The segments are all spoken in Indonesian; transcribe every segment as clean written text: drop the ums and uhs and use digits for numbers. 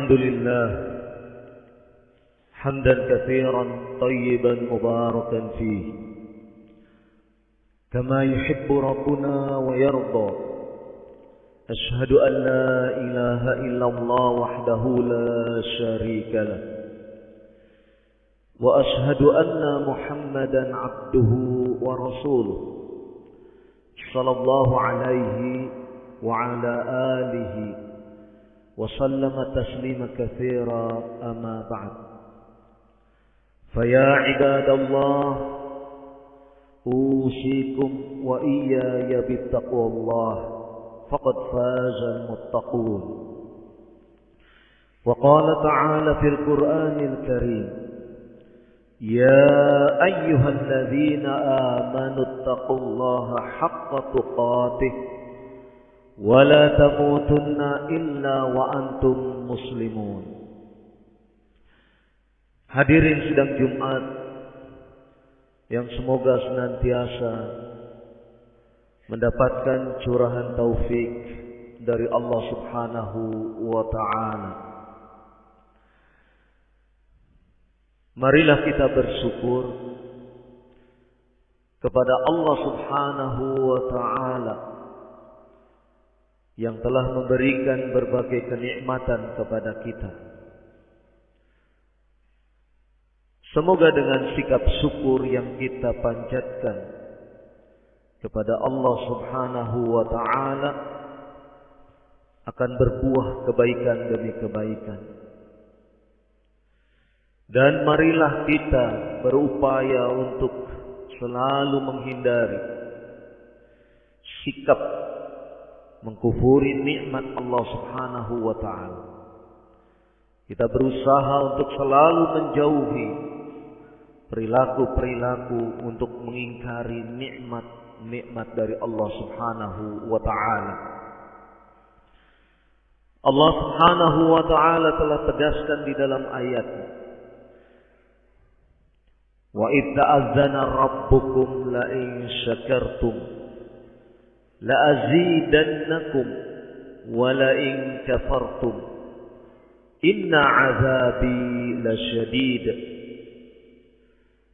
الحمد لله حمدا كثيرا طيبا مباركا فيه كما يحب ربنا ويرضى. أشهد أن لا إله إلا الله وحده لا شريك له، وأشهد أن محمدا عبده ورسوله صلى الله عليه وعلى آله وسلم تسليما كثيرا. أما بعد، فيا عباد الله أوصيكم وإياي بتقوى الله فقد فاز المتقون. وقال تعالى في القرآن الكريم: يا أيها الذين آمنوا اتقوا الله حق تقاته ولا تموتن إلا وأنتم مسلمون. Hadirin sidang Jumat yang semoga senantiasa mendapatkan curahan taufik dari Allah Subhanahu wa ta'ala. Marilah kita bersyukur kepada Allah Subhanahu wa ta'ala yang telah memberikan berbagai kenikmatan kepada kita. Semoga dengan sikap syukur yang kita panjatkan kepada Allah Subhanahu wa ta'ala akan berbuah kebaikan demi kebaikan. Dan marilah kita berupaya untuk selalu menghindari sikap mengkufuri nikmat Allah Subhanahu wa ta'ala. Kita berusaha untuk selalu menjauhi perilaku-perilaku untuk mengingkari nikmat dari Allah Subhanahu wa ta'ala. Allah Subhanahu wa ta'ala telah tegaskan di dalam ayat: wa idh ta'azzana rabbukum la in syakartum la azidannakum wa la in kafartum inna azabi lasyadid.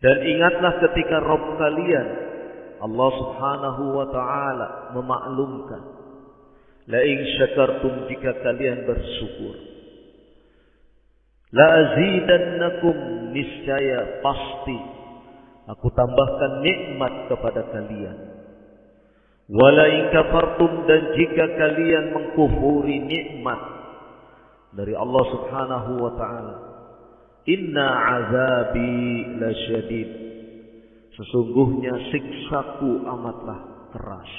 Dan ingatlah ketika Rabb kalian Allah Subhanahu wa ta'ala memaklumkan, la in syakartum, jika kalian bersyukur, la azidannakum, niscaya pasti aku tambahkan nikmat kepada kalian. Wala in kafartum, dan jika kalian mengkufuri nikmat dari Allah Subhanahu wa ta'ala, inna azabi lasyadid, sesungguhnya siksaku amatlah keras.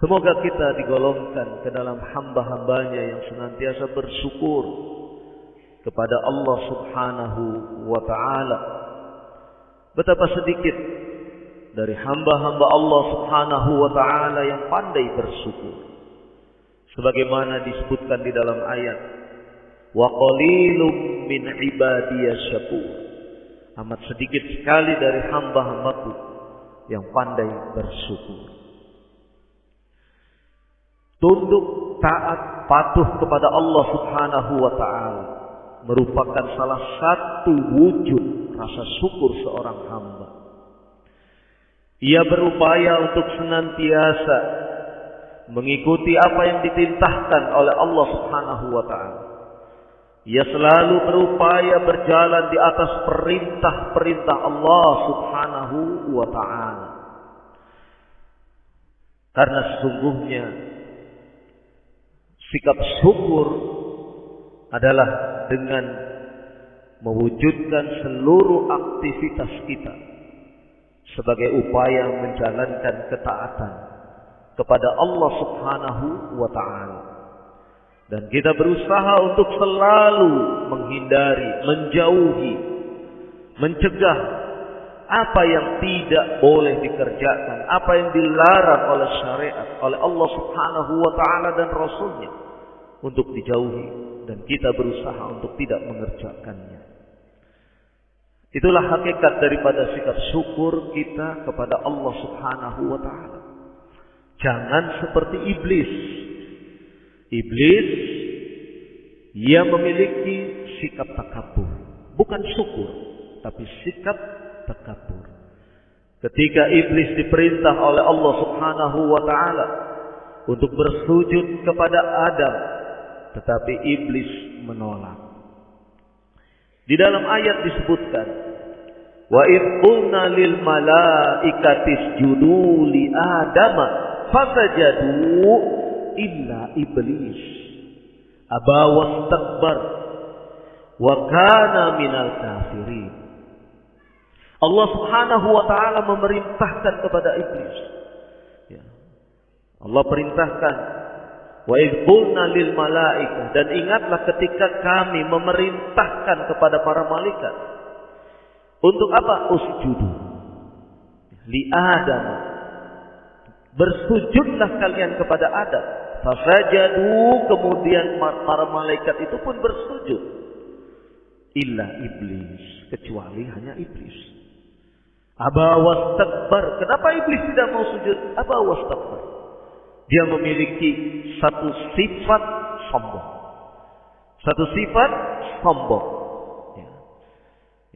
Semoga kita digolongkan ke dalam hamba-hambanya yang senantiasa bersyukur kepada Allah Subhanahu wa ta'ala. Betapa sedikit dari hamba-hamba Allah Subhanahu wa ta'ala yang pandai bersyukur. Sebagaimana disebutkan di dalam ayat, wa qalilum min ibadiyas syakur, amat sedikit sekali dari hamba-hambaku yang pandai bersyukur. Tunduk, taat, patuh kepada Allah Subhanahu wa ta'ala merupakan salah satu wujud rasa syukur seorang hamba. Ia berupaya untuk senantiasa mengikuti apa yang ditintahkan oleh Allah Subhanahu wa ta'ala. Ia selalu berupaya berjalan di atas perintah-perintah Allah Subhanahu wa ta'ala. Karena sesungguhnya sikap syukur adalah dengan mewujudkan seluruh aktivitas kita sebagai upaya menjalankan ketaatan kepada Allah Subhanahu wa ta'ala. Dan kita berusaha untuk selalu menghindari, menjauhi, mencegah apa yang tidak boleh dikerjakan, apa yang dilarang oleh syariat, oleh Allah Subhanahu wa ta'ala dan Rasulnya, untuk dijauhi, dan kita berusaha untuk tidak mengerjakannya. Itulah hakikat daripada sikap syukur kita kepada Allah Subhanahu wa ta'ala. Jangan seperti iblis. Iblis Ia memiliki sikap takabur, bukan syukur, tapi sikap takabur. Ketika iblis diperintah oleh Allah Subhanahu wa taala untuk bersujud kepada Adam, tetapi iblis menolak. Di dalam ayat disebutkan, wa idh qulna lil malaikati isjudu li adama fasajadu illa iblis aba wastakbar wa kana minal kafirin. Allah Subhanahu wa taala memerintahkan kepada iblis. Ya. Allah perintahkan, wa idh qulna lil malaikah, dan ingatlah ketika kami memerintahkan kepada para malaikat untuk apa? Usjudu li Adam, bersujudlah kalian kepada Adam. Fasajadu, kemudian para malaikat itu pun bersujud. Illa iblis, kecuali hanya iblis. Aba wastakbar. Kenapa iblis tidak mau sujud? Aba wastakbar. Dia memiliki satu sifat sombong. Satu sifat sombong. Ya.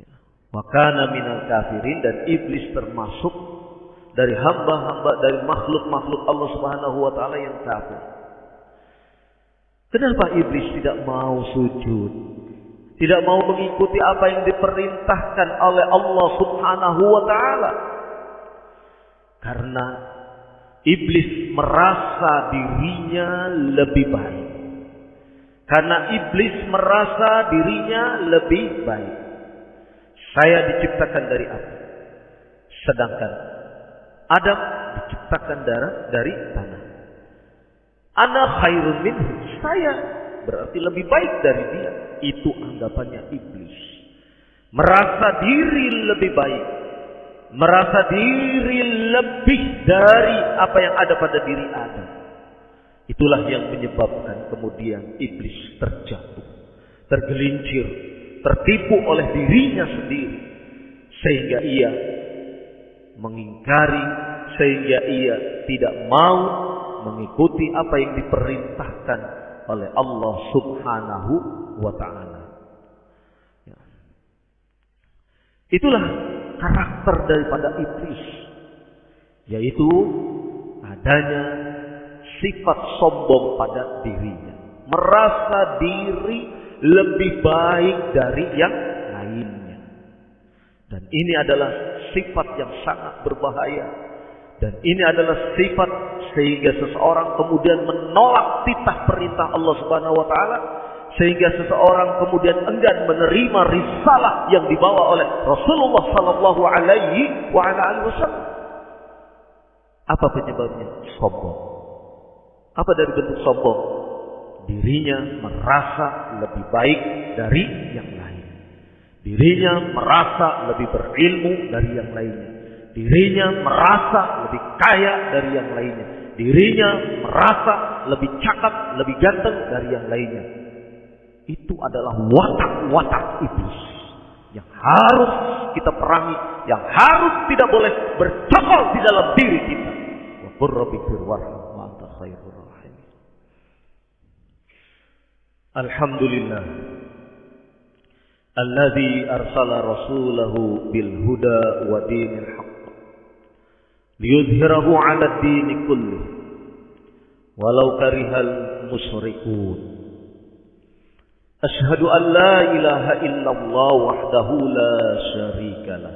Ya. Wa kana minal kafirin, dan iblis termasuk dari hamba-hamba, dari makhluk-makhluk Allah Subhanahu wa taala yang kafir. Kenapa iblis tidak mau sujud? Tidak mau mengikuti apa yang diperintahkan oleh Allah Subhanahu wa taala? Karena iblis merasa dirinya lebih baik. Karena iblis merasa dirinya lebih baik. Saya diciptakan dari api, sedangkan Adam diciptakan dari tanah. Ana khairun minhu, saya berarti lebih baik dari dia. Itu anggapannya iblis. Merasa diri lebih baik, merasa diri lebih dari apa yang ada pada diri Adam. Itulah yang menyebabkan kemudian iblis terjatuh, tergelincir, tertipu oleh dirinya sendiri, sehingga ia mengingkari, sehingga ia tidak mau mengikuti apa yang diperintahkan oleh Allah Subhanahu wa taala. Ya. Itulah karakter daripada iblis, yaitu adanya sifat sombong pada dirinya, merasa diri lebih baik dari yang lainnya. Dan ini adalah sifat yang sangat berbahaya. Dan ini adalah sifat sehingga seseorang kemudian menolak titah perintah Allah Subhanahu wa taala, sehingga seseorang kemudian enggan menerima risalah yang dibawa oleh Rasulullah sallallahu alaihi wasallam. Apa penyebabnya? Sombong. Apa dari bentuk sombong? Dirinya merasa lebih baik dari yang lain. Dirinya merasa lebih berilmu dari yang lainnya. Dirinya merasa lebih kaya dari yang lainnya. Dirinya merasa lebih cakap, lebih ganteng dari yang lainnya. Itu adalah watak-watak iblis yang harus kita perangi, yang harus tidak boleh bercokol di dalam diri kita. Wa qur rabbi fir warham wa anta khairur rahimin. Alhamdulillah alladzi arsala rasulahu bil huda wa dinil haqq liyudhhirahu 'ala ad-din kullih walau karihal musyrikun. Asyhadu an la ilaha illallah wahdahu la syarikalah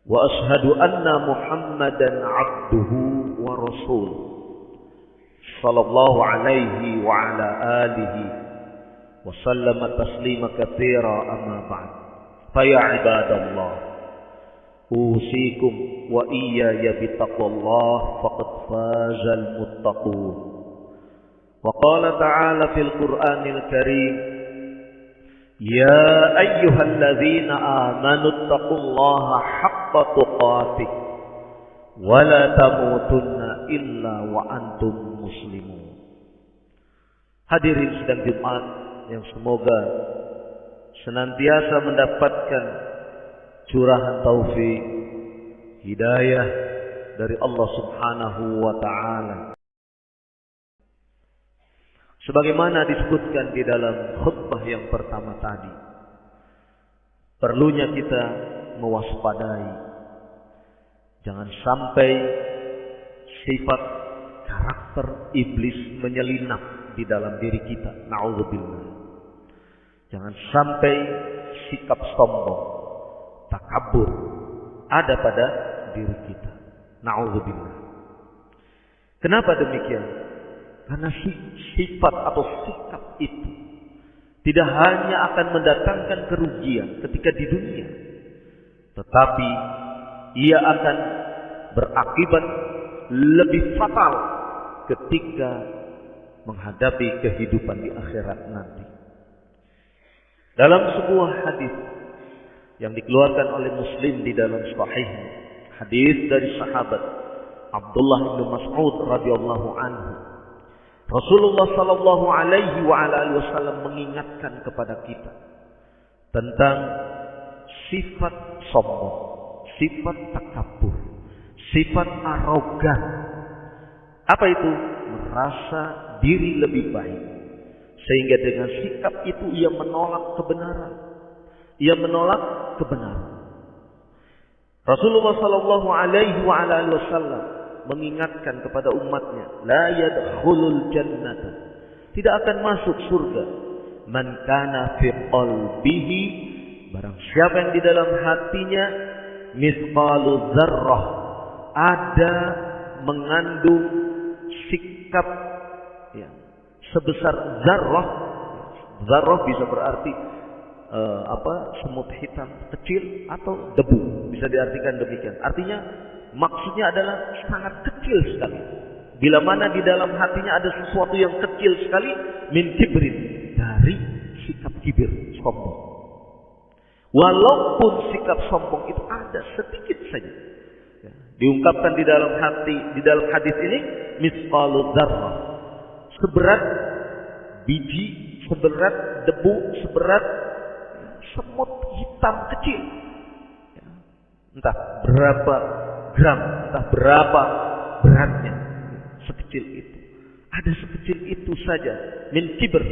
wa asyhadu anna Muhammadan 'abduhu wa rasuluh sallallahu alaihi wa ala alihi wa sallama taslima katsira, amma ba'd. Fa ya ibadallah, usikum wa iyaya bittaqwallah faqad fazal muttaqun. Wa qala ta'ala fil Qur'anil Karim, ya ayyuhalladzina amanu taqullaha haqqa tuqatih wa la tamutunna illa wa antum muslimun. Hadirin sidang Jumat yang semoga senantiasa mendapatkan curahan taufik, hidayah dari Allah Subhanahu wa ta'ala. Sebagaimana disebutkan di dalam khutbah yang pertama tadi, perlunya kita mewaspadai. Jangan sampai sifat karakter iblis menyelinap di dalam diri kita. Na'udzubillah. Jangan sampai sikap sombong, takabur ada pada diri kita. Na'udzubillah. Kenapa demikian? Karena sifat atau sikap itu tidak hanya akan mendatangkan kerugian ketika di dunia, tetapi ia akan berakibat lebih fatal ketika menghadapi kehidupan di akhirat nanti. Dalam sebuah hadis yang dikeluarkan oleh Muslim di dalam Sahihnya, hadis dari sahabat Abdullah bin Mas'ud radhiyallahu anhu, Rasulullah sallallahu alaihi wasallam mengingatkan kepada kita tentang sifat sombong, sifat takabur, sifat arogan. Apa itu? Merasa diri lebih baik. Sehingga dengan sikap itu ia menolak kebenaran. Ia menolak kebenaran. Rasulullah sallallahu alaihi wasallam mengingatkan kepada umatnya, la yadkhulul jannata, tidak akan masuk surga, man kana fi qalbihi, barang siapa yang di dalam hatinya mithqalu dzarrah, ada mengandung sikap ya, sebesar zarrah. Zarrah bisa berarti semut hitam kecil atau debu, bisa diartikan demikian. Artinya maksudnya adalah sangat kecil sekali. Bila mana di dalam hatinya ada sesuatu yang kecil sekali, min kibrin, dari sikap kibir, sombong. Walaupun sikap sombong itu ada sedikit saja, ya, diungkapkan di dalam hati, di dalam hadis ini, misqalu dzarrah, seberat biji, seberat debu, seberat semut hitam kecil. Ya, entah berapa gram, entah berapa beratnya, sekecil itu. Ada sekecil itu saja, min kibr,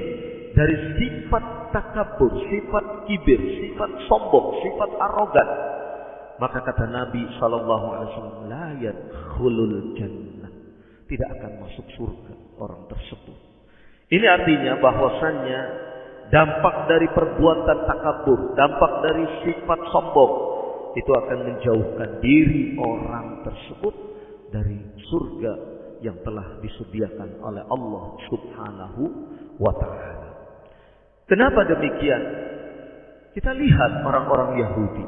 dari sifat takabur, sifat kibir, sifat sombong, sifat arogan. Maka kata Nabi SAW, la yadkhulul jannah, tidak akan masuk surga orang tersebut. Ini artinya bahwasannya dampak dari perbuatan takabur, dampak dari sifat sombong, itu akan menjauhkan diri orang tersebut dari surga yang telah disediakan oleh Allah Subhanahu wa ta'ala. Kenapa demikian? Kita lihat orang-orang Yahudi.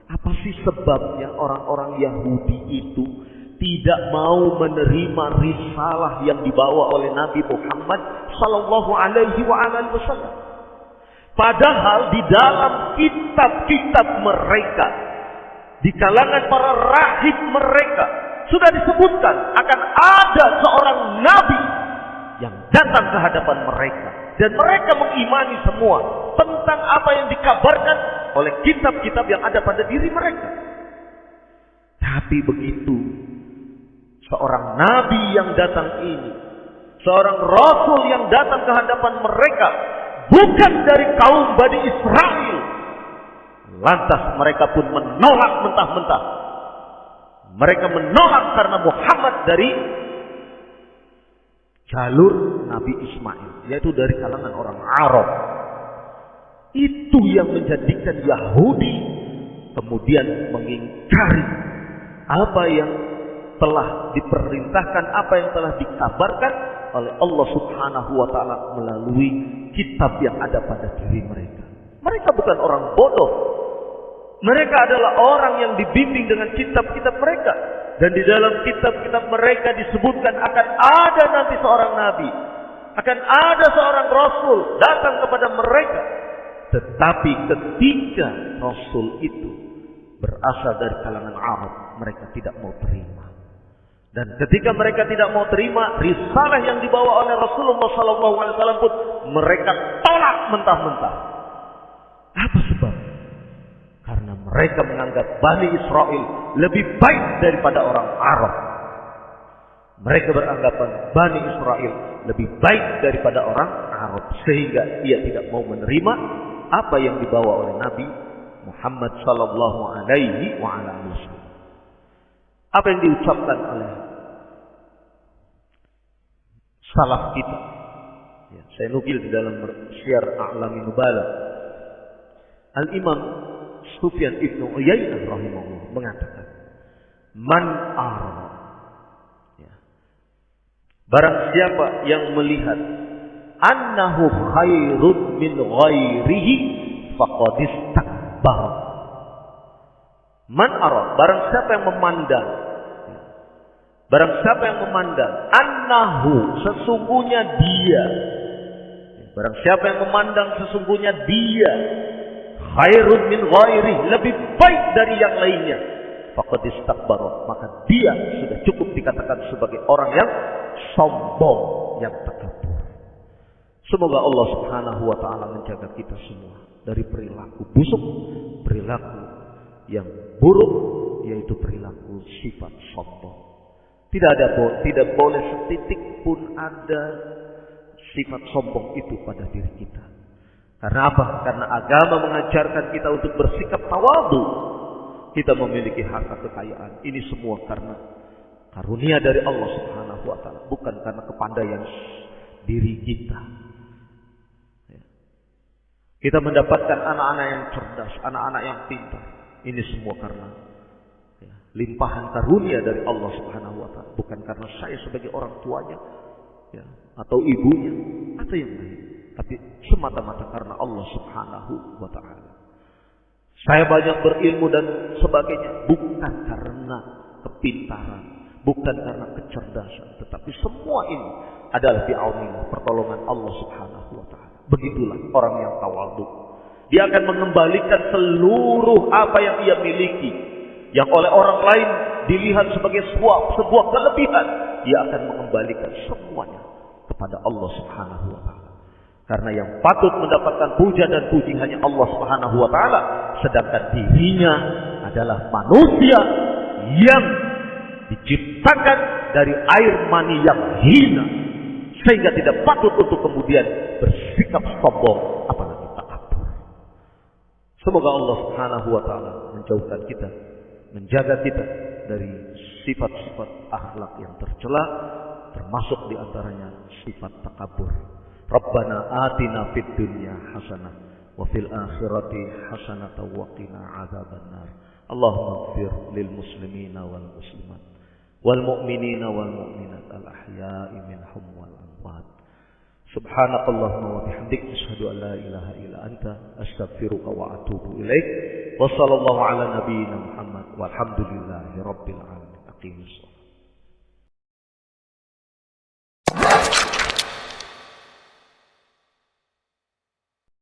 Apa sih sebabnya orang-orang Yahudi itu tidak mau menerima risalah yang dibawa oleh Nabi Muhammad sallallahu alaihi wasallam? Padahal di dalam kitab-kitab mereka, di kalangan para rahib mereka, sudah disebutkan akan ada seorang nabi yang datang ke hadapan mereka. Dan mereka mengimani semua tentang apa yang dikabarkan oleh kitab-kitab yang ada pada diri mereka. Tapi begitu seorang nabi yang datang ini, seorang rasul yang datang ke hadapan mereka, bukan dari kaum Bani Israel, lantas mereka pun menolak mentah-mentah. Mereka menolak karena Muhammad dari jalur Nabi Ismail, yaitu dari kalangan orang Arab. Itu yang menjadikan Yahudi kemudian mengingkari apa yang telah diperintahkan, apa yang telah dikabarkan oleh Allah Subhanahu wa ta'ala melalui kitab yang ada pada diri mereka. Mereka bukan orang bodoh. Mereka adalah orang yang dibimbing dengan kitab-kitab mereka. Dan di dalam kitab-kitab mereka disebutkan akan ada nanti seorang nabi, akan ada seorang rasul datang kepada mereka. Tetapi ketika rasul itu berasal dari kalangan Arab, mereka tidak mau terima. Dan ketika mereka tidak mau terima risalah yang dibawa oleh Rasulullah SAW pun mereka tolak mentah-mentah. Apa sebab? Karena mereka menganggap Bani Israel lebih baik daripada orang Arab. Mereka beranggapan Bani Israel lebih baik daripada orang Arab, sehingga ia tidak mau menerima apa yang dibawa oleh Nabi Muhammad sallallahu alaihi wasallam. Apa yang diucapkan oleh salaf kita, ya, saya nukil di dalam Syiar A'lamin Nubala. Al-Imam Sufyan ibn Uyainah rahimahullah mengatakan, man ara, ya, barang siapa yang melihat annahu khairun min ghairihi faqad istakbara. Man ara, barang siapa yang memandang, barang siapa yang memandang annahu, sesungguhnya dia, barang siapa yang memandang sesungguhnya dia khairun min ghairi, lebih baik dari yang lainnya, faqad istakbara, maka dia sudah cukup dikatakan sebagai orang yang sombong, yang takabur. Semoga Allah Subhanahu wa taala menjaga kita semua dari perilaku busuk, perilaku yang buruk, yaitu perilaku sifat sombong. Tidak boleh setitik pun ada sifat sombong itu pada diri kita. Karena apa? Karena agama mengajarkan kita untuk bersikap tawadhu. Kita memiliki harta kekayaan. Ini semua karena karunia dari Allah Subhanahu wa taala, bukan karena kepandaian diri kita. Kita mendapatkan anak-anak yang cerdas, anak-anak yang pintar. Ini semua karena limpahan karunia dari Allah Subhanahu wa taala, bukan karena saya sebagai orang tuanya, ya, atau ibunya atau yang lain, tapi semata-mata karena Allah Subhanahu wa taala. Saya banyak berilmu dan sebagainya bukan karena kepintaran, bukan karena kecerdasan, tetapi semua ini adalah bi'aunillah, pertolongan Allah Subhanahu wa taala. Begitulah orang yang tawadhu. Dia akan mengembalikan seluruh apa yang ia miliki, yang oleh orang lain dilihat sebagai sebuah kelebihan, dia akan mengembalikan semuanya kepada Allah Subhanahu wa taala. Karena yang patut mendapatkan puja dan puji hanya Allah Subhanahu wa taala, sedangkan dirinya adalah manusia yang diciptakan dari air mani yang hina, sehingga tidak patut untuk kemudian bersikap sombong apalagi takabur. Semoga Allah Subhanahu wa taala menjauhkan kita, menjaga kita dari sifat-sifat akhlak yang tercela, termasuk diantaranya sifat takabur. Rabbana atina fid dunya hasanah wa fil akhirati hasanah wa qina adzabannar. Allahumma ighfir lil muslimina wal muslimat wal mu'minina wal mu'minat al ahya'i minhum wal amwat. Subhanakallahumma wa bihamdik asyhadu an la ilaha illa anta astaghfiruka wa atubu ilaik. Wa sallallahu ala nabiyyina Muhammad walhamdulillahi rabbil alamin. Aqimus shalah.